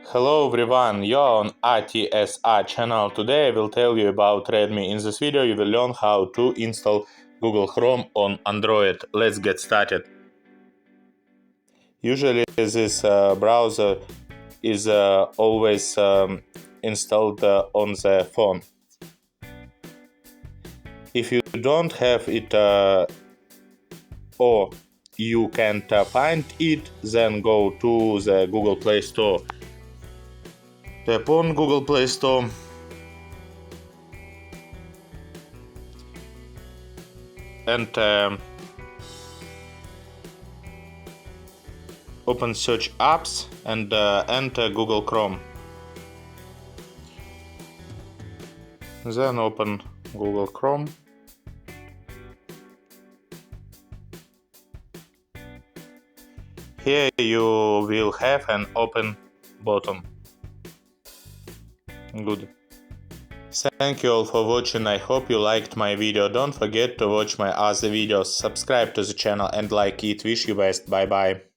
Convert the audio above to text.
Hello everyone, you're on ATSA channel. Today I will tell you about Redmi. In this video you will learn how to install Google Chrome on Android. Let's get started. Usually this browser is always installed on the phone. If you don't have it or you can't find it, then go to the Google Play Store. Tap on Google Play Store and open search apps and enter Google Chrome. Then open Google Chrome. Here you will have an open button. Good. Thank you all for watching. I hope you liked my video. Don't forget to watch my other videos, subscribe to the channel and like it. Wish you best. Bye bye.